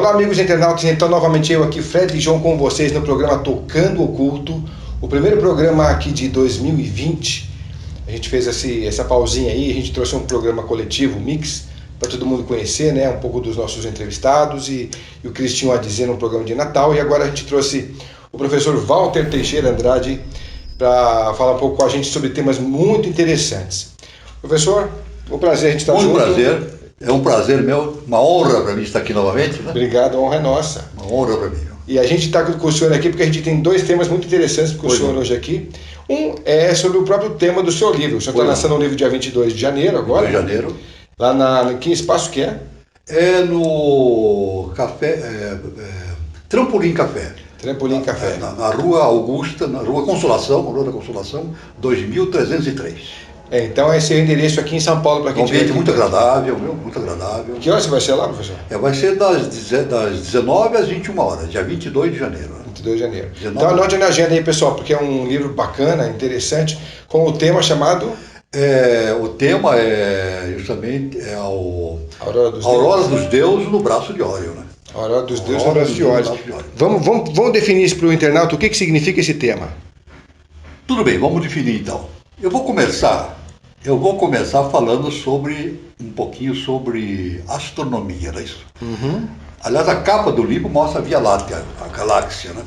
Olá, amigos internautas, então novamente eu aqui, Fred e João, com vocês no programa Tocando Oculto, o primeiro programa aqui de 2020. A gente fez essa pausinha aí, a gente trouxe um programa coletivo, mix, para todo mundo conhecer, né, um pouco dos nossos entrevistados e o Cristinho a dizer no programa de Natal. E agora a gente trouxe o professor Walter Teixeira Andrade para falar um pouco com a gente sobre temas muito interessantes. Professor, um prazer a gente estar junto. Muito prazer. É um prazer meu, uma honra para mim estar aqui novamente, né? Obrigado, a honra é nossa. Uma honra para mim. E a gente está com o senhor aqui porque a gente tem dois temas muito interessantes com o senhor hoje aqui. Um é sobre o próprio tema do seu livro. O senhor está lançando um livro dia 22 de janeiro agora. 22 de janeiro. Lá que espaço que é? É no café, Trampolim Café. Trampolim Café. Na Rua Augusta, na Rua Consolação, na Rua da Consolação, 2303. Então esse é o endereço aqui em São Paulo para quem tiver. Um ambiente muito agradável, muito agradável. Que horas você vai ser lá, professor? Vai ser das 19 às 21 horas, dia 22 de janeiro. 22 de janeiro. Então anote na agenda aí, pessoal, porque é um livro bacana, interessante, com o tema chamado... o tema é justamente Aurora dos Deuses no braço de Órion, né? Aurora dos Deuses no braço de Órion. Vamos definir isso para o internauta, o que significa esse tema? Tudo bem, vamos definir então. Eu vou começar falando um pouquinho sobre astronomia, não é isso? Uhum. Aliás, a capa do livro mostra a Via Láctea, a galáxia, né?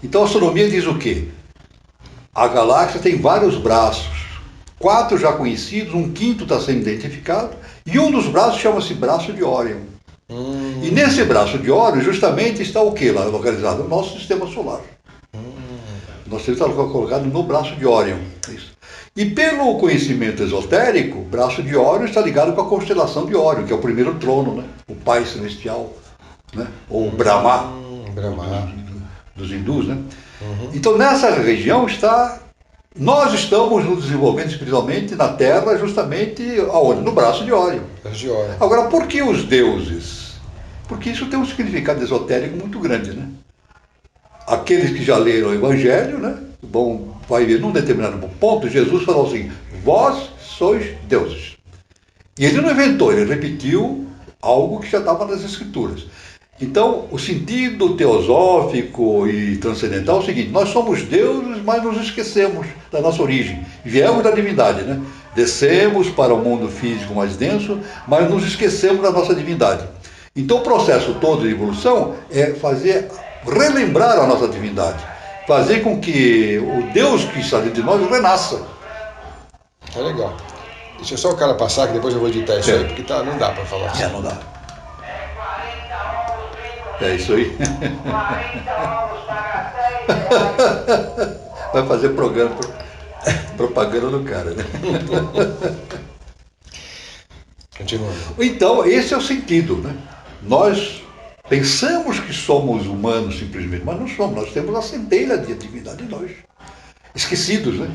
Então a astronomia diz o quê? A galáxia tem vários braços, 4 já conhecidos, um quinto está sendo identificado, e um dos braços chama-se braço de Órion. E nesse braço de Órion justamente está o que lá localizado? O nosso sistema solar. Nosso sistema está colocado no braço de Órion. Isso. E pelo conhecimento esotérico, o braço de Órion está ligado com a constelação de Órion, que é o primeiro trono, né? O pai celestial, né? Ou Brahma, dos hindus, né? Então nessa região nós estamos nos desenvolvendo espiritualmente na Terra, justamente aonde? No braço de Órion. Agora, por que os deuses? Porque isso tem um significado esotérico muito grande, né? Aqueles que já leram o Evangelho, né? Vai ver num determinado ponto, Jesus falou assim, vós sois deuses. E ele não inventou, ele repetiu algo que já estava nas Escrituras. Então, o sentido teosófico e transcendental é o seguinte, nós somos deuses, mas nos esquecemos da nossa origem. Viemos da divindade, né? Descemos para o mundo físico mais denso, mas nos esquecemos da nossa divindade. Então, o processo todo de evolução é relembrar a nossa divindade. Fazer com que o Deus que está dentro de nós renasça. É legal. Deixa só o cara passar, que depois eu vou editar isso aí, porque não dá para falar assim. Não dá. É isso aí. Vai fazer propaganda do cara, né? Continuando. Então, esse é o sentido, né? Nós pensamos que somos humanos simplesmente, mas não somos, nós temos a centelha de divindade em nós. Esquecidos, né?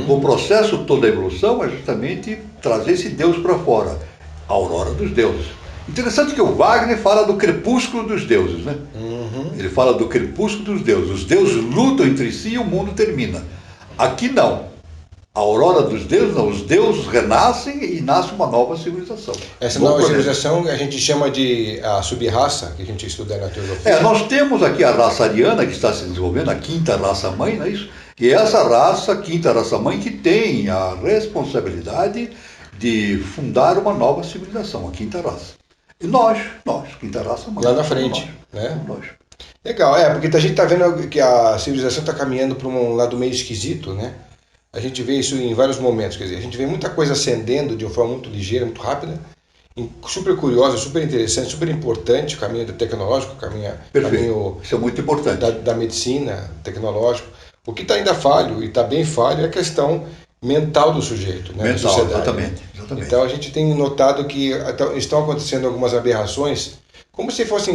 O processo todo da evolução é justamente trazer esse Deus para fora, a aurora dos deuses. Interessante que o Wagner fala do crepúsculo dos deuses, né? Ele fala do crepúsculo dos deuses. Os deuses lutam entre si e o mundo termina. Aqui não. A aurora dos deuses, não. Os deuses renascem e nasce uma nova civilização. Essa nova civilização a gente chama de a sub-raça, que a gente estuda na teosofia. Nós temos aqui a raça ariana que está se desenvolvendo, a quinta raça-mãe, não é isso? E essa raça, quinta raça-mãe, que tem a responsabilidade de fundar uma nova civilização, a quinta raça. E nós, quinta raça-mãe. Lá na frente, né? Nós. Legal, porque a gente está vendo que a civilização está caminhando para um lado meio esquisito, né? A gente vê isso em vários momentos, quer dizer, a gente vê muita coisa ascendendo de uma forma muito ligeira, muito rápida, super curiosa, super interessante, super importante, o caminho tecnológico, caminho isso é muito importante. Da medicina, tecnológico. O que está ainda falho, e está bem falho, é a questão mental do sujeito, né? Mental, da sociedade. exatamente. Então a gente tem notado que estão acontecendo algumas aberrações, como se fossem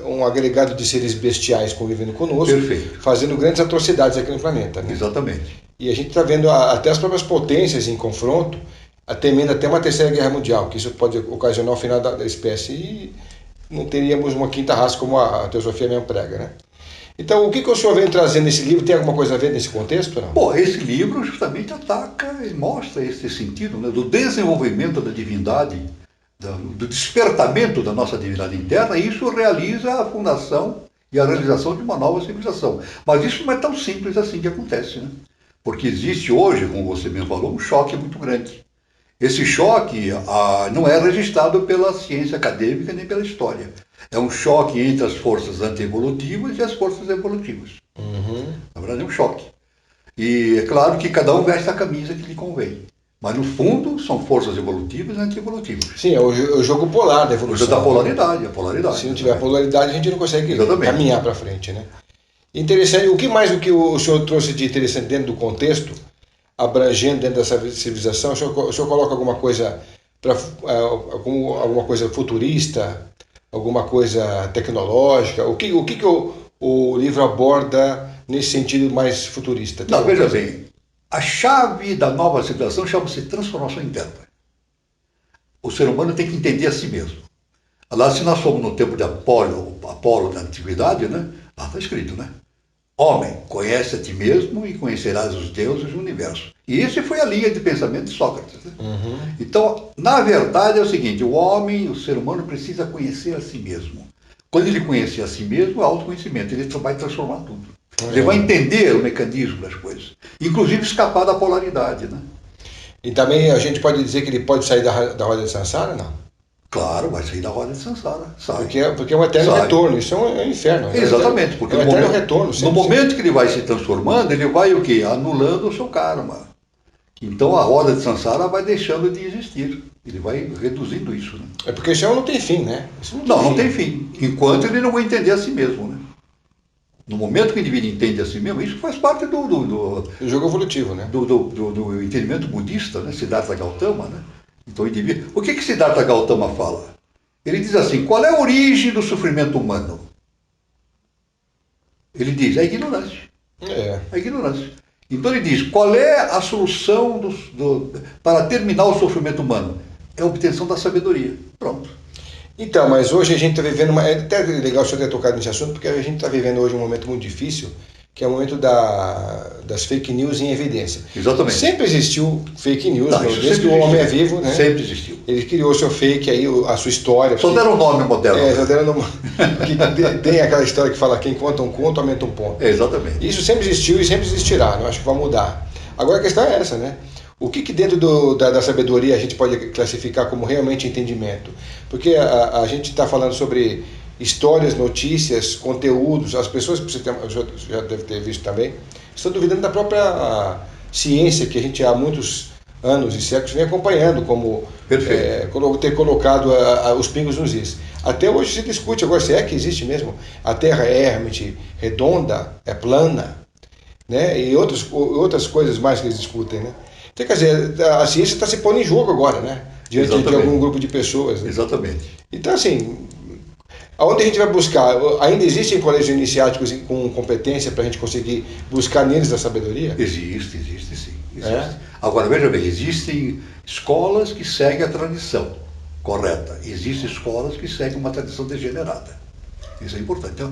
um agregado de seres bestiais convivendo conosco, fazendo grandes atrocidades aqui no planeta, né? Exatamente. E a gente está vendo até as próprias potências em confronto, temendo até uma terceira guerra mundial, que isso pode ocasionar o final da espécie e não teríamos uma quinta raça como a teosofia mesmo prega, né? Então, o que o senhor vem trazendo nesse livro? Tem alguma coisa a ver nesse contexto? Não? Bom, esse livro justamente ataca e mostra esse sentido, né, do desenvolvimento da divindade do despertamento da nossa divindade interna, e isso realiza a fundação e a realização de uma nova civilização. Mas isso não é tão simples assim que acontece, né? Porque existe hoje, como você mesmo falou, um choque muito grande. Esse choque não é registrado pela ciência acadêmica nem pela história. É um choque entre as forças antievolutivas e as forças evolutivas. Na verdade, é um choque. E é claro que cada um veste a camisa que lhe convém. Mas, no fundo, são forças evolutivas e antievolutivas. Sim, é o jogo polar da evolução. O jogo da polaridade, a polaridade. Se não tiver polaridade, a gente não consegue caminhar para frente, né? Interessante. O que mais do que o senhor trouxe de interessante dentro do contexto, abrangendo dentro dessa civilização, o senhor coloca alguma coisa, alguma coisa futurista, alguma coisa tecnológica? O que o livro aborda nesse sentido mais futurista? Não, veja bem, a chave da nova civilização chama-se transformação interna. O ser humano tem que entender a si mesmo. Lá, se nós formos no tempo de Apolo da antiguidade, né? Lá está escrito, né? Homem, conhece a ti mesmo e conhecerás os deuses do universo. E essa foi a linha de pensamento de Sócrates. Né? Então, na verdade é o seguinte, o homem, o ser humano precisa conhecer a si mesmo. Quando ele conhecer a si mesmo, é autoconhecimento, ele vai transformar tudo. Ele vai entender o mecanismo das coisas, inclusive escapar da polaridade. Né? E também a gente pode dizer que ele pode sair da roda de Sansara, não? Claro, vai sair da roda de Sansara. Porque é um eterno retorno, isso é um inferno. Exatamente, porque é um eterno retorno. No momento que ele vai se transformando, ele vai o quê? Anulando o seu karma. Então a roda de Sansara vai deixando de existir. Ele vai reduzindo isso. Né? É porque isso não tem fim, né? Não tem fim. Enquanto ele não vai entender a si mesmo. Né? No momento que o indivíduo entende a si mesmo, isso faz parte do jogo evolutivo, né? Do entendimento budista, né? Siddhartha Gautama, né? Então, o que Siddhartha Gautama fala? Ele diz assim, qual é a origem do sofrimento humano? Ele diz, a ignorância. A ignorância. Então ele diz, qual é a solução para terminar o sofrimento humano? É a obtenção da sabedoria. Pronto. Então, mas hoje a gente está vivendo é até legal o senhor ter tocado nesse assunto, porque a gente está vivendo hoje um momento muito difícil, que é o momento das fake news em evidência. Exatamente. Sempre existiu fake news, desde que o homem é vivo, né? Sempre existiu. Ele criou o seu fake aí, a sua história. Só deram um nome moderno. Só deram nome. Tem aquela história que fala, quem conta um conto, aumenta um ponto. Exatamente. Isso sempre existiu e sempre existirá, não acho que vai mudar. Agora a questão é essa, né? O que dentro da sabedoria a gente pode classificar como realmente entendimento? Porque a gente está falando sobre histórias, notícias, conteúdos, as pessoas que você já deve ter visto também, estão duvidando da própria ciência que a gente há muitos anos e séculos vem acompanhando, como ter colocado os pingos nos is. Até hoje se discute agora se é que existe mesmo. A Terra é realmente redonda, é plana, né? E outras coisas mais que eles discutem, né? Então, quer dizer, a ciência está se pondo em jogo agora, né? Diante de algum grupo de pessoas. Né? Exatamente. Então, assim, aonde a gente vai buscar? Ainda existem colégios iniciáticos com competência para a gente conseguir buscar neles a sabedoria? Existe sim. Existe. Agora, veja bem, existem escolas que seguem a tradição correta. Existem escolas que seguem uma tradição degenerada. Isso é importante.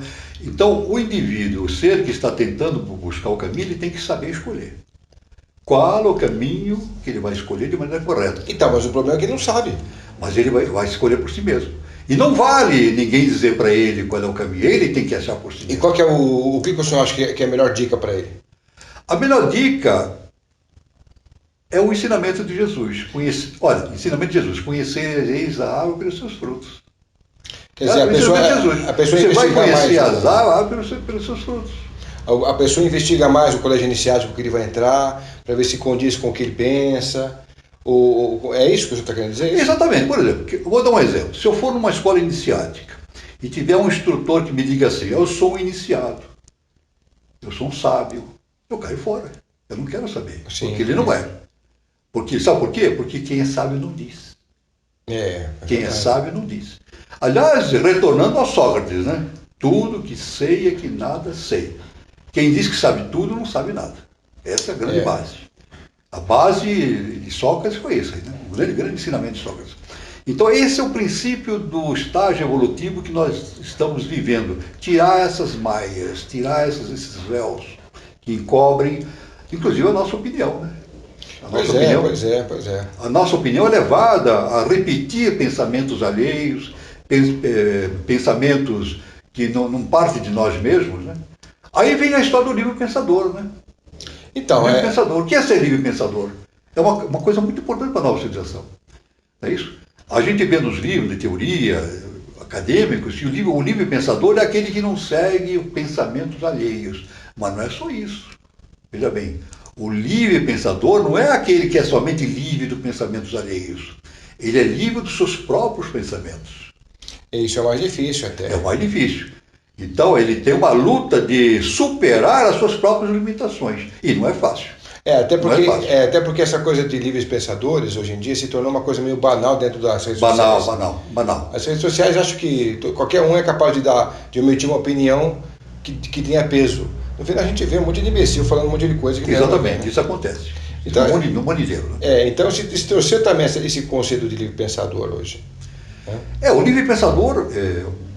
Então, o indivíduo, o ser que está tentando buscar o caminho, ele tem que saber escolher. Qual o caminho que ele vai escolher de maneira correta. Então, mas o problema é que ele não sabe. Mas ele vai escolher por si mesmo. E não vale ninguém dizer para ele qual é o caminho. Ele tem que achar por si mesmo. E qual que é o que o senhor acha que é a melhor dica para ele? A melhor dica é o ensinamento de Jesus. Olha, ensinamento de Jesus. Conhecereis a árvore pelos seus frutos. Quer dizer, a pessoa você vai conhecer mais, as árvores pelos seus frutos. A pessoa investiga mais o colégio iniciático que ele vai entrar, para ver se condiz com o que ele pensa. É isso que você está querendo dizer? Exatamente. Por exemplo, eu vou dar um exemplo. Se eu for numa escola iniciática e tiver um instrutor que me diga assim, eu sou um iniciado, eu sou um sábio, eu caio fora. Eu não quero saber. Sim, porque ele não é. Sabe por quê? Porque quem é sábio não diz. Quem é sábio não diz. Aliás, retornando a Sócrates, né? Tudo que sei é que nada sei. Quem diz que sabe tudo não sabe nada. Essa é a grande base. A base de Sócrates foi essa, né? O grande ensinamento de Sócrates. Então esse é o princípio do estágio evolutivo que nós estamos vivendo. Tirar essas maias, tirar esses véus que encobrem, inclusive a nossa opinião, né? A nossa opinião, pois é. A nossa opinião é levada a repetir pensamentos alheios, pensamentos que não partem de nós mesmos, né? Aí vem a história do livre pensador, né? Então, livre pensador. O que é ser livre pensador? É uma coisa muito importante para a nova civilização. Não é isso? A gente vê nos livros de teoria acadêmicos que o livre pensador é aquele que não segue pensamentos alheios. Mas não é só isso. Veja bem, o livre pensador não é aquele que é somente livre dos pensamentos alheios. Ele é livre dos seus próprios pensamentos. Isso é mais difícil até. É o mais difícil. Então ele tem uma luta de superar as suas próprias limitações. E não é fácil. Até porque essa coisa de livres pensadores, hoje em dia, se tornou uma coisa meio banal dentro das redes sociais. Banal. As redes sociais, acho que qualquer um é capaz de emitir uma opinião que tenha peso. No final, a gente vê um monte de imbecil falando um monte de coisa que Exatamente, isso acontece. Então, no mundo inteiro. Né? Então se distorcer também esse conceito de livre pensador hoje. O livre pensador,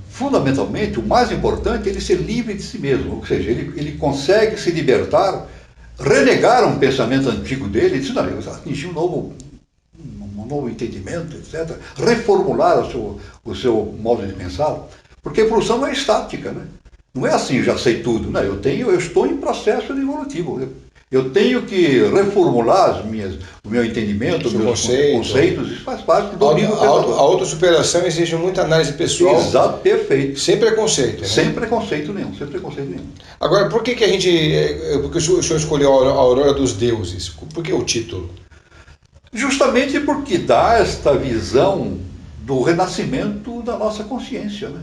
fundamentalmente, o mais importante é ele ser livre de si mesmo. Ou seja, ele consegue se libertar, renegar um pensamento antigo dele, e dizer, não, eu atingi um novo entendimento, etc. Reformular o seu modo de pensar, porque a evolução não é estática, né? Não é assim, já sei tudo. Não, eu estou em processo evolutivo. Eu tenho que reformular o meu entendimento, os meus conceitos, isso faz parte do livre pensador. A autossuperação exige muita análise pessoal. Exato, perfeito. Sem preconceito. Né? Sem preconceito nenhum. Agora, por que a gente... Porque o senhor escolheu a Aurora dos Deuses? Por que o título? Justamente porque dá esta visão do renascimento da nossa consciência, né?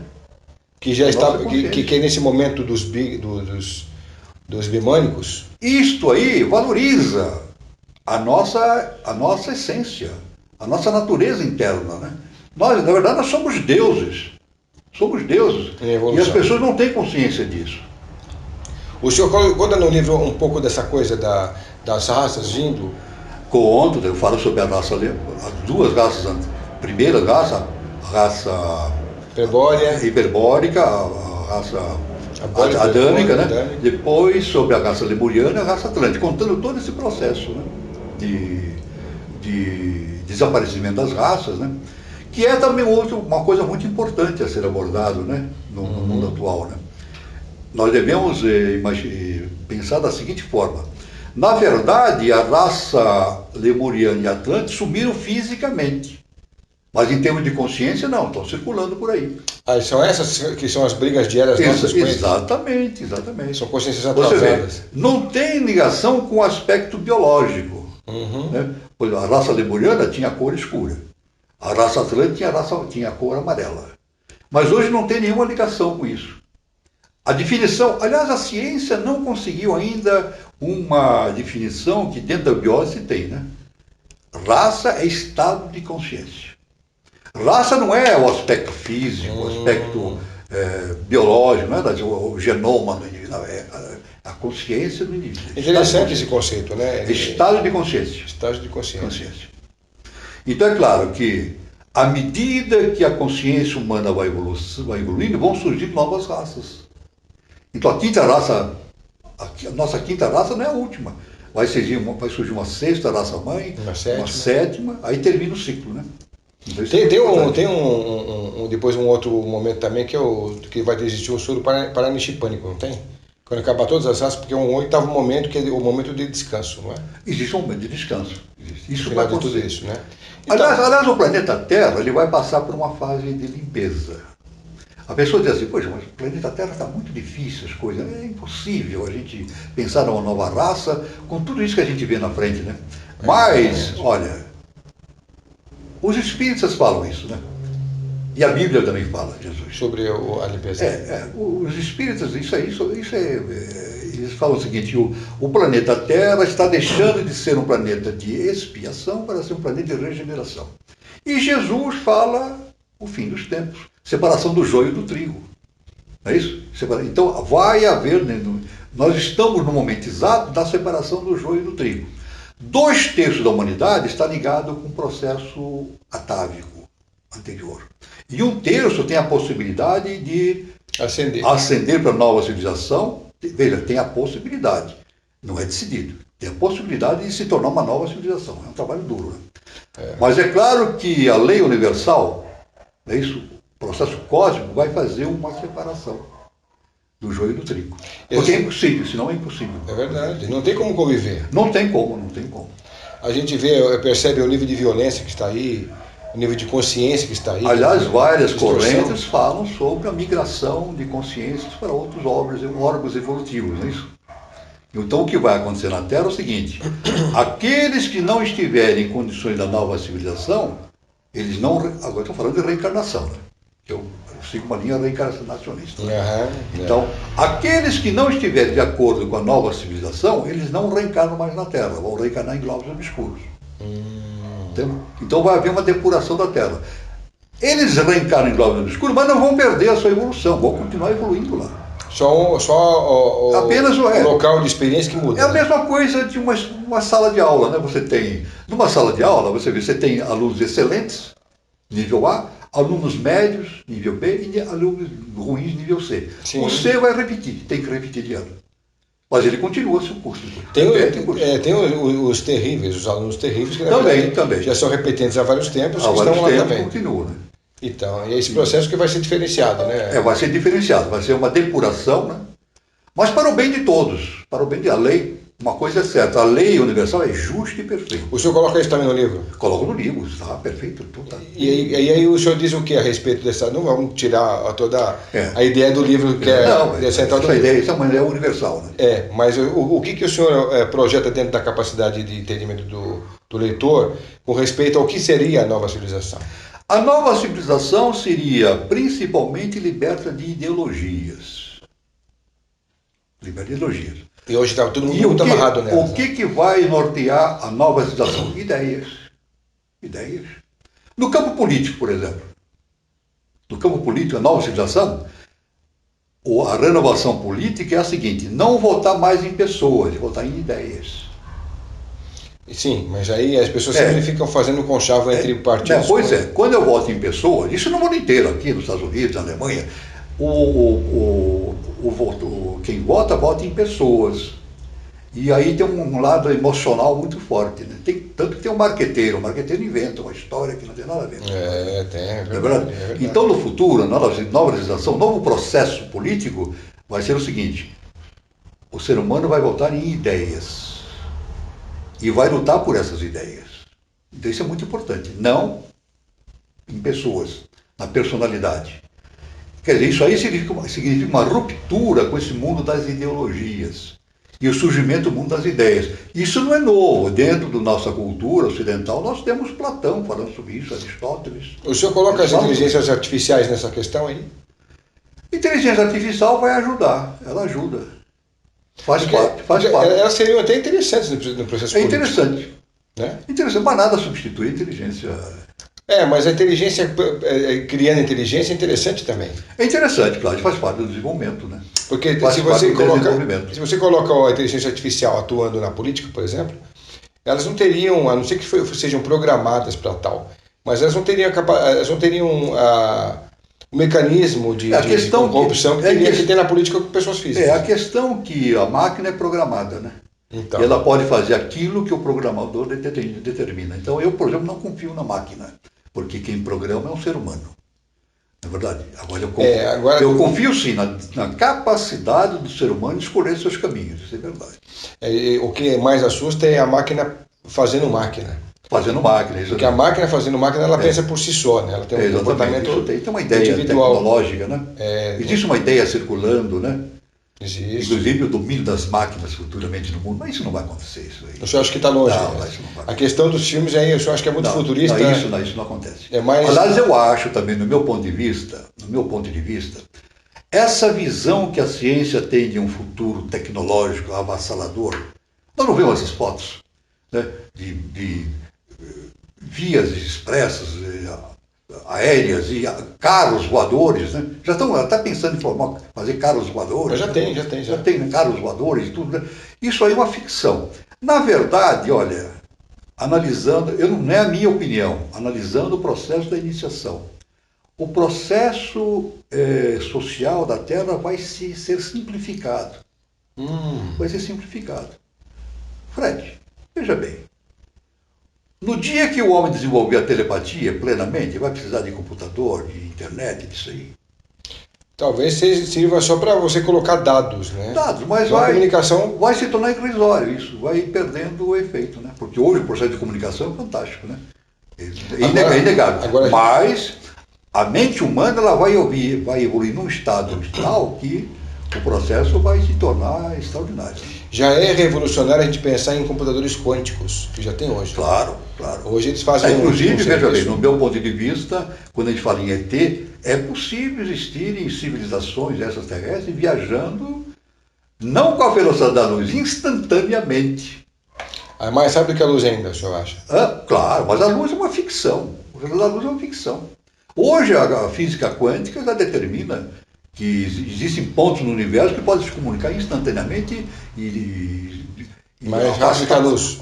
Que já está... Que é nesse momento dos bimânicos... Isto aí valoriza a nossa essência, a nossa natureza interna, né? Na verdade, nós somos deuses. Somos deuses. E as pessoas não têm consciência disso. O senhor conta no livro um pouco dessa coisa das raças vindo? Conto, eu falo sobre as duas raças. A primeira raça, a raça hiperbórica, a raça adâmica, né? Depois sobre a raça lemuriana e a raça atlântica, contando todo esse processo, né? de desaparecimento das raças, né? Que é também uma coisa muito importante a ser abordado, né? no mundo atual. Né? Nós devemos pensar da seguinte forma: na verdade, a raça lemuriana e atlântica sumiram fisicamente, mas em termos de consciência não, estão circulando por aí. São essas que são as brigas diárias nossas com eles? Exatamente. São consciências atrasadas. Não tem ligação com o aspecto biológico. Né? Pois a raça lemuriana tinha cor escura. A raça atlântica tinha cor amarela. Mas hoje não tem nenhuma ligação com isso. A definição, aliás, a ciência não conseguiu ainda uma definição que dentro da biologia se tem, né? Raça é estado de consciência. Raça não é o aspecto físico, o aspecto biológico, não é o genoma do indivíduo, não, é a consciência do indivíduo. Interessante esse conceito, né? Estado de consciência. Estado de consciência. Então é claro que, à medida que a consciência humana vai evoluindo, vão surgir novas raças. Então a nossa quinta raça não é a última. Vai surgir uma sexta raça-mãe, uma sétima, aí termina o ciclo, né? Tem depois um outro momento também que vai existir o soro paranixipânico, não tem? Quando acabar todas as raças, porque é um oitavo momento que é o momento de descanso, não é? Existe um momento de descanso. Isso vai acontecer. Tudo isso, né? Então, aliás, o planeta Terra ele vai passar por uma fase de limpeza. A pessoa diz assim, poxa, mas o planeta Terra está muito difícil as coisas, é impossível a gente pensar numa nova raça com tudo isso que a gente vê na frente, né? Mas, olha, os espíritas falam isso, né? E a Bíblia também fala, Jesus. Sobre a limpeza. Os espíritas, eles falam o seguinte, o planeta Terra está deixando de ser um planeta de expiação para ser um planeta de regeneração. E Jesus fala o fim dos tempos, separação do joio do trigo. Não é isso? Então vai haver, nós estamos no momento exato da separação do joio do trigo. 2/3 da humanidade está ligado com o processo atávico anterior. E 1/3 tem a possibilidade de ascender para a nova civilização. Veja, tem a possibilidade, não é decidido. Tem a possibilidade de se tornar uma nova civilização. É um trabalho duro, né? Mas é claro que a lei universal, é isso, o processo cósmico vai fazer uma separação do joio e do trigo. Porque é impossível, senão é impossível. É verdade, não tem como conviver. Não tem como, não tem como. A gente percebe o nível de violência que está aí, o nível de consciência que está aí. Aliás, várias distorção. correntes falam sobre a migração de consciências para outros órgãos evolutivos, não é isso? Então, o que vai acontecer na Terra é o seguinte: aqueles que não estiverem em condições da nova civilização, eles não. Agora estou falando de reencarnação, né? Eu sigo uma linha reencarnacionista. Então, aqueles que não estiverem de acordo com a nova civilização, eles não reencarnam mais na Terra, vão reencarnar em globos obscuros. Então vai haver uma depuração da Terra. Eles reencarnam em globos obscuros, mas não vão perder a sua evolução, vão continuar evoluindo lá. Só Apenas o local de experiência que muda. É a mesma coisa de uma sala de aula, né? Você tem, numa sala de aula, você tem alunos excelentes, nível A, alunos médios, nível B, e alunos ruins, nível C. Sim. O C vai repetir, tem que repetir de ano. Mas ele continua seu curso. Tem os terríveis, os alunos terríveis, que também. Já são repetentes há vários tempos, que estão lá também. Continua, né? Então, e é esse processo que vai ser diferenciado, né? Vai ser diferenciado, vai ser uma depuração, né? Mas para o bem de todos, para o bem da lei. Uma coisa é certa, a lei universal é justa e perfeita. O senhor coloca isso também no livro? Coloco no livro, está perfeito. Tudo tá. E aí o senhor diz o que a respeito dessa... Não vamos tirar toda a ideia do livro que é central do livro. Essa é uma ideia universal, né? Mas o que o senhor projeta dentro da capacidade de entendimento do leitor com respeito ao que seria a nova civilização? A nova civilização seria principalmente liberta de ideologias. Liberta de ideologias. E hoje está todo mundo muito amarrado nela. O que vai nortear a nova civilização? Ideias. No campo político, por exemplo. No campo político, a nova civilização, a renovação política é a seguinte: não votar mais em pessoas, votar em ideias. Sim, mas aí as pessoas sempre ficam fazendo conchavo entre partidos. Pois é, quando eu voto em pessoas, isso no mundo inteiro, aqui nos Estados Unidos, na Alemanha, quem vota em pessoas. E aí tem um lado emocional muito forte, né? Tanto que tem um marqueteiro inventa uma história que não tem nada a ver. É verdade? Verdade. Então, no futuro, na nova legislação, novo processo político vai ser o seguinte: o ser humano vai votar em ideias e vai lutar por essas ideias. Então isso é muito importante, não em pessoas, na personalidade. Quer dizer, isso aí significa uma ruptura com esse mundo das ideologias e o surgimento do mundo das ideias. Isso não é novo. Dentro da nossa cultura ocidental, nós temos Platão falando sobre isso, Aristóteles. O senhor coloca as inteligências artificiais nessa questão aí? Inteligência artificial vai ajudar, ela ajuda. Faz parte. Elas seriam até interessantes no processo político. É interessante. Né? Interessante, mas nada substitui a inteligência. Mas a inteligência, criando inteligência, é interessante também. É interessante, claro, faz parte do desenvolvimento, né? Porque se você coloca a inteligência artificial atuando na política, por exemplo, elas não teriam, a não ser que sejam programadas para tal, mas elas não teriam o mecanismo de corrupção que tem na política com pessoas físicas. A questão que a máquina é programada, né? Então. E ela pode fazer aquilo que o programador determina. Então eu, por exemplo, não confio na máquina, porque quem programa é um ser humano. Não é verdade? Agora eu confio sim na capacidade do ser humano de escolher seus caminhos, isso é verdade. O que mais assusta é a máquina fazendo máquina. Fazendo máquina, isso. Porque a máquina fazendo máquina, ela pensa por si só, né? Ela tem um comportamento tem uma ideia individual. Tecnológica, né? Existe uma ideia circulando, né? Existe. Inclusive o domínio das máquinas futuramente no mundo, mas isso não vai acontecer. Isso aí. O senhor acha que está longe? Não, isso não vai acontecer. A questão dos filmes aí, o senhor acha que é muito futurista? Isso não acontece. Aliás, eu acho também, no meu ponto de vista, essa visão que a ciência tem de um futuro tecnológico avassalador, nós não vemos essas fotos, né, de vias expressas, aéreas e carros voadores, né? Já estão até pensando em fazer carros voadores. Já tem, né? Carros voadores e tudo, né? Isso aí é uma ficção. Na verdade, olha, analisando, não é a minha opinião, analisando o processo da iniciação, o processo social da Terra vai ser simplificado. Vai ser simplificado. Fred, veja bem, no dia que o homem desenvolver a telepatia plenamente, vai precisar de computador, de internet, disso aí. Talvez sirva só para você colocar dados, né? Dados, mas a comunicação vai se tornar irrisório isso, vai perdendo o efeito, né? Porque hoje o processo de comunicação é fantástico, né? É inegável. Mas a mente humana ela vai evoluir num estado tal que o processo vai se tornar extraordinário. Já é revolucionário a gente pensar em computadores quânticos, que já tem hoje. Claro, claro. Hoje eles fazem inclusive, veja bem, no meu ponto de vista, quando a gente fala em ET, é possível existirem civilizações extraterrestres viajando, não com a velocidade da luz, instantaneamente. Mais rápido que a luz ainda, o senhor acha? Claro, mas a luz é uma ficção. A velocidade da luz é uma ficção. Hoje a física quântica já determina que existem pontos no universo que podem se comunicar instantaneamente e mais rápido que a luz.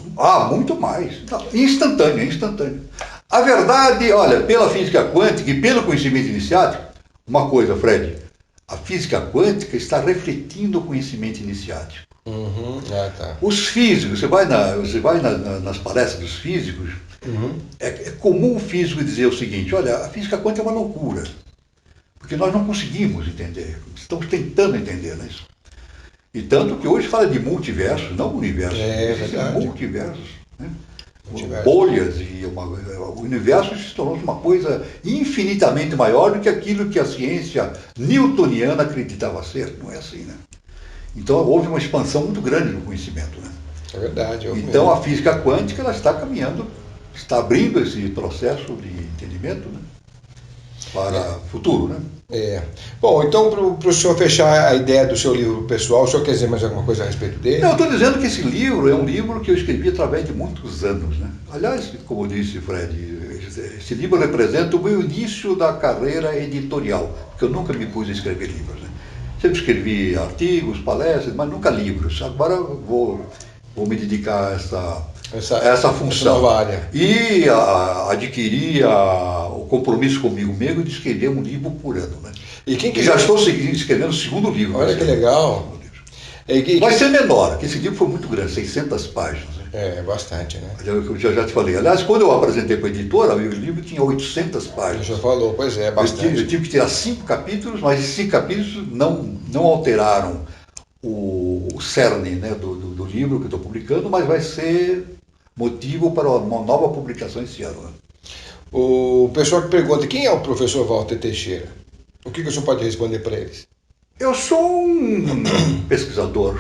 Muito mais. Instantâneo. A verdade, olha, pela física quântica e pelo conhecimento iniciático, uma coisa, Fred, a física quântica está refletindo o conhecimento iniciático. Tá. Os físicos, você vai nas palestras dos físicos, é comum o físico dizer o seguinte, olha, a física quântica é uma loucura, porque nós não conseguimos entender, estamos tentando entender, né? E tanto que hoje fala de multiversos, não universo, multiversos, né? Bolhas, e o universo se tornou uma coisa infinitamente maior do que aquilo que a ciência newtoniana acreditava ser, não é assim, né? Então houve uma expansão muito grande no conhecimento, né? É verdade. Então a física quântica ela está caminhando, está abrindo esse processo de entendimento, né? Para o futuro, né? Bom, então para o senhor fechar a ideia do seu livro pessoal, o senhor quer dizer mais alguma coisa a respeito dele? Não, eu estou dizendo que esse livro é um livro que eu escrevi através de muitos anos, né? Aliás, como disse Fred, esse livro representa o meu início da carreira editorial, porque eu nunca me pus a escrever livros, né? Sempre escrevi artigos, palestras, mas nunca livros. Agora vou me dedicar a essa função. Essa nova área. E adquiri o compromisso comigo mesmo de escrever um livro por ano, né? E já estou escrevendo o segundo livro. Olha que legal. Vai ser menor, porque esse livro foi muito grande, 600 páginas. Né? Bastante, né? Eu já te falei. Aliás, quando eu apresentei para a editora, o livro tinha 800 páginas. Já falou, pois é, bastante. Eu tive que tirar 5 capítulos, mas esses 5 capítulos não alteraram o cerne, né, do livro que eu estou publicando, mas vai ser motivo para uma nova publicação esse ano. Né? O pessoal que pergunta, quem é o professor Walter Teixeira? O que o senhor pode responder para eles? Eu sou um pesquisador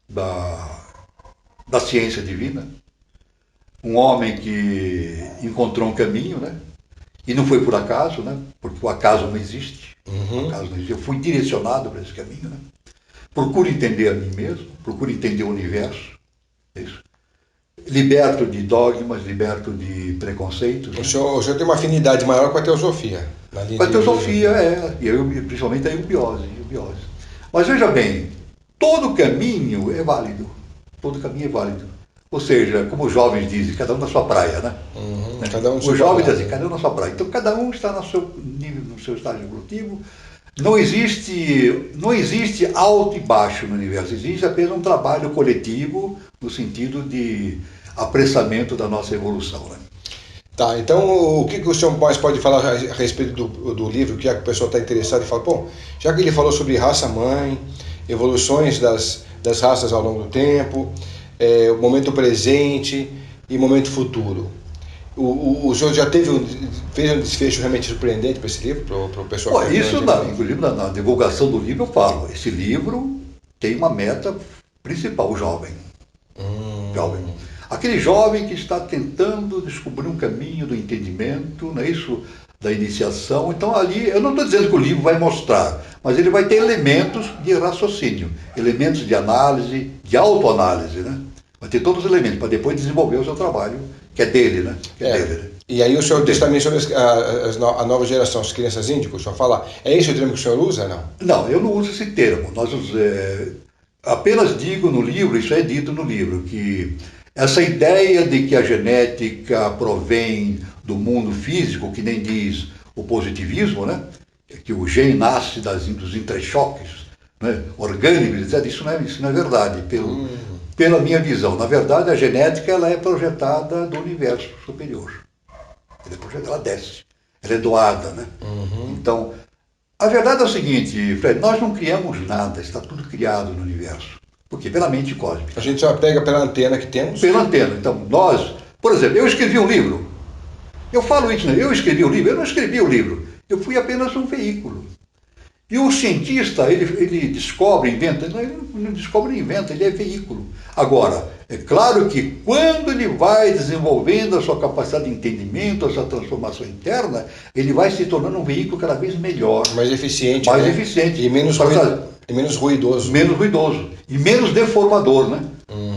da ciência divina, um homem que encontrou um caminho, né? E não foi por acaso, né? Porque o acaso não existe. O acaso não existe. Eu fui direcionado para esse caminho, né? Procuro entender a mim mesmo, procuro entender o universo. Isso. Liberto de dogmas, liberto de preconceitos. O senhor tem uma afinidade maior com a teosofia. Com a teosofia, e principalmente a eubiose. Mas veja bem, todo caminho é válido. Todo caminho é válido. Ou seja, como os jovens dizem, cada um na sua praia, né? Os jovens dizem, cada um na sua praia. Então cada um está no seu nível, no seu estágio evolutivo. Não existe alto e baixo no universo, existe apenas um trabalho coletivo no sentido de apressamento da nossa evolução. Né? Tá, então o que o senhor mais pode falar a respeito do livro, que o pessoal está interessado e fala, bom, já que ele falou sobre raça-mãe, evoluções das raças ao longo do tempo, o momento presente e momento futuro. O senhor já fez um desfecho realmente surpreendente para esse livro, para o pessoal? Inclusive na divulgação do livro eu falo, esse livro tem uma meta principal, o jovem. Aquele jovem que está tentando descobrir um caminho do entendimento, não é isso? Da iniciação. Então ali, eu não estou dizendo que o livro vai mostrar, mas ele vai ter elementos de raciocínio, elementos de análise, de autoanálise, né? Vai ter todos os elementos para depois desenvolver o seu trabalho, que é dele, né? E aí o senhor diz também sobre a nova geração, as crianças índico, o senhor fala, é esse o termo que o senhor usa, não? Não, eu não uso esse termo. Apenas digo no livro, isso é dito no livro, que essa ideia de que a genética provém do mundo físico, que nem diz o positivismo, né? Que o gene nasce dos entrechoques, né? Orgânicos, etc. Isso não é verdade. pela minha visão. Na verdade, a genética ela é projetada do universo superior. Ela é projetada, ela desce, ela é doada, né? Então, a verdade é o seguinte, Fred, nós não criamos nada, está tudo criado no universo. Por quê? Pela mente cósmica. A gente só pega pela antena que temos? Pela antena. Então, nós, por exemplo, eu escrevi um livro. Eu falo isso, né? Eu escrevi um livro, eu não escrevi o livro. Eu fui apenas um veículo. E o cientista, ele descobre, inventa, ele não descobre nem inventa, ele é veículo. Agora, é claro que quando ele vai desenvolvendo a sua capacidade de entendimento, a sua transformação interna, ele vai se tornando um veículo cada vez melhor. Mais eficiente. Mais né? eficiente. E menos ruidoso. Menos ruidoso. E menos deformador, né?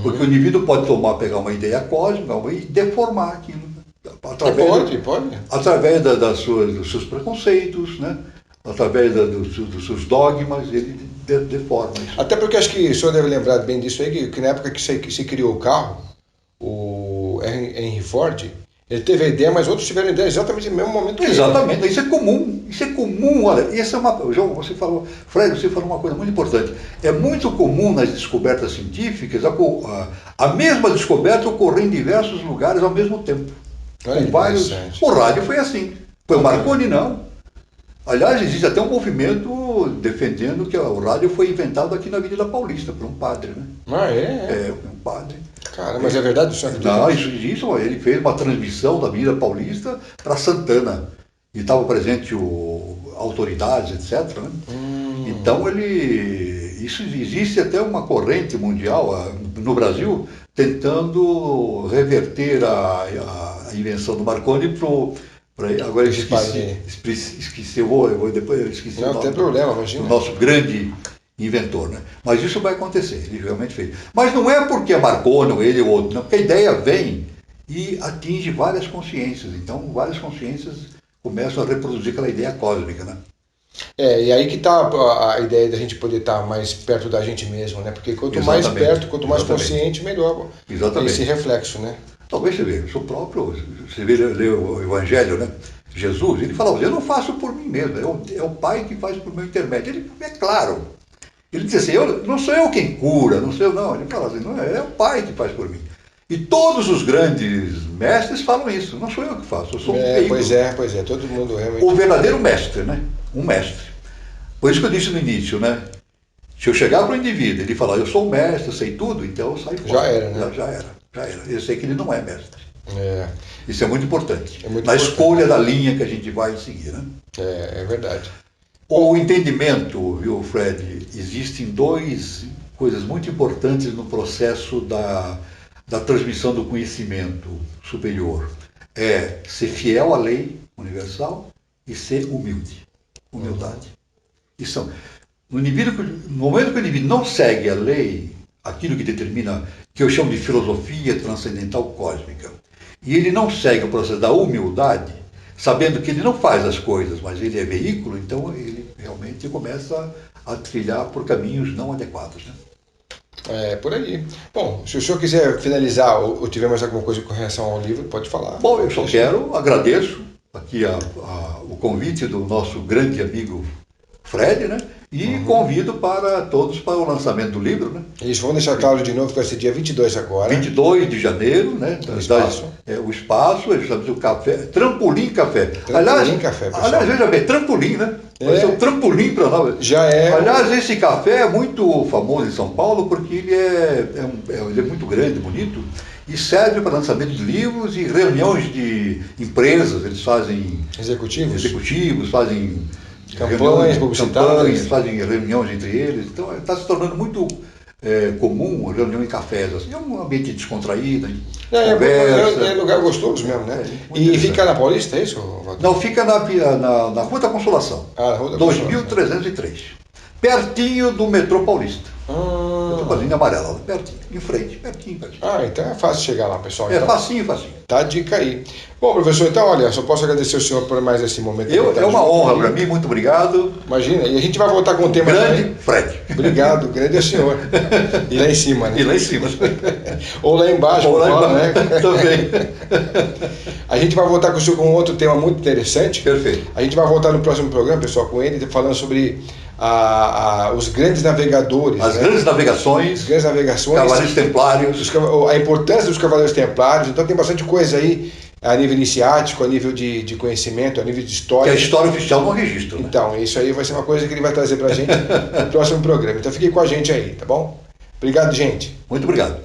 Porque o indivíduo pode pegar uma ideia cósmica e deformar aquilo. Pode. Através dos seus preconceitos, né? Através dos seus dogmas, ele deforma isso. Até porque acho que o senhor deve lembrar bem disso aí, que na época que se criou o carro, o Henry Ford, ele teve a ideia, mas outros tiveram a ideia exatamente no mesmo momento. Exatamente, isso é comum, olha, João, você falou, Fred, você falou uma coisa muito importante. É muito comum nas descobertas científicas a mesma descoberta ocorrer em diversos lugares ao mesmo tempo. O rádio foi assim. Foi o Marconi, não. Aliás, existe até um movimento defendendo que o rádio foi inventado aqui na Avenida Paulista, por um padre, né? É, um padre. Cara, mas é verdade o senhor? Não, isso, ele fez uma transmissão da Avenida Paulista para Santana. E estava presente autoridades, etc. Né? Então existe até uma corrente mundial no Brasil tentando reverter a invenção do Marconi agora eu esqueci, depois eu esqueci o nome. Não tem problema, imagina. O nosso grande inventor, né? Mas isso vai acontecer, ele realmente fez. Mas não é porque é Marconi ou ele ou outro, não, porque a ideia vem e atinge várias consciências. Então, várias consciências começam a reproduzir aquela ideia cósmica, né? E aí que está a ideia da gente poder estar mais perto da gente mesmo, né? Porque quanto mais perto, quanto mais consciente, melhor. Exatamente. Esse reflexo, né? Talvez você veja, você lê o Evangelho, né? Jesus, ele fala, eu não faço por mim mesmo, é o Pai que faz por meu intermédio. Ele é claro. Ele diz assim, não sou eu quem cura, não sou eu, não. Ele fala assim, não, é o Pai que faz por mim. E todos os grandes mestres falam isso, não sou eu que faço, eu sou um veículo. Pois é, todo mundo realmente... O verdadeiro mestre, né? Um mestre. Por isso que eu disse no início, né? Se eu chegar para o indivíduo e ele falar, eu sou um mestre, eu sei tudo, então eu saio fora. Já era, né? Já era. Eu sei que ele não é mestre. Isso é muito importante. Escolha da linha que a gente vai seguir, né? É verdade. O entendimento, viu, Fred, existem duas coisas muito importantes no processo da transmissão do conhecimento superior. É ser fiel à lei universal e ser humildade. Isso, no momento que o indivíduo não segue a lei, aquilo que determina, que eu chamo de filosofia transcendental cósmica, e ele não segue o processo da humildade, sabendo que ele não faz as coisas, mas ele é veículo, então ele realmente começa a trilhar por caminhos não adequados, né? Por aí. Bom, se o senhor quiser finalizar ou tiver mais alguma coisa com relação ao livro, pode falar. Bom, eu só agradeço aqui o convite do nosso grande amigo Fred, né? E convido todos para o lançamento do livro, né? Isso, vamos deixar claro de novo que vai ser dia 22 agora. 22 de janeiro, né? O espaço. O espaço, a gente chama de café, Trampolim Café. Café, pessoal. Aliás, veja bem, trampolim, né? Vai ser um trampolim para nós. Já é. Aliás, esse café é muito famoso em São Paulo porque ele é muito grande, bonito, e serve para lançamento de livros e reuniões de empresas. Eles fazem executivos, fazem campanhas, fazem reuniões entre eles. Então está se tornando muito comum reunião em cafés. Assim. É um ambiente descontraído, conversa. É lugar gostoso mesmo, né? E fica na Paulista, é isso? Não, fica na Rua da Consolação. Na Rua da 2303. Pertinho do metrô Paulista. A linha amarela, pertinho, em frente, pertinho. Então é fácil chegar lá, pessoal. É facinho. Tá a dica aí. Bom, professor, então, olha, só posso agradecer o senhor por mais esse momento. É uma honra para mim, muito obrigado. Imagina, e a gente vai voltar com o tema grande também. Fred. Obrigado, grande é o senhor. E lá em cima, né? E lá em cima. Ou lá embaixo, né? Também. A gente vai voltar com o senhor com outro tema muito interessante. Perfeito. A gente vai voltar no próximo programa, pessoal, com ele, falando sobre os grandes navegadores. As né? grandes navegações, Cavaleiros Templários. A importância dos Cavaleiros Templários. Então tem bastante coisa aí a nível iniciático, a nível de conhecimento, a nível de história. Que a história oficial não registra. Né? Então, isso aí vai ser uma coisa que ele vai trazer pra gente no próximo programa. Então fique com a gente aí, tá bom? Obrigado, gente. Muito obrigado.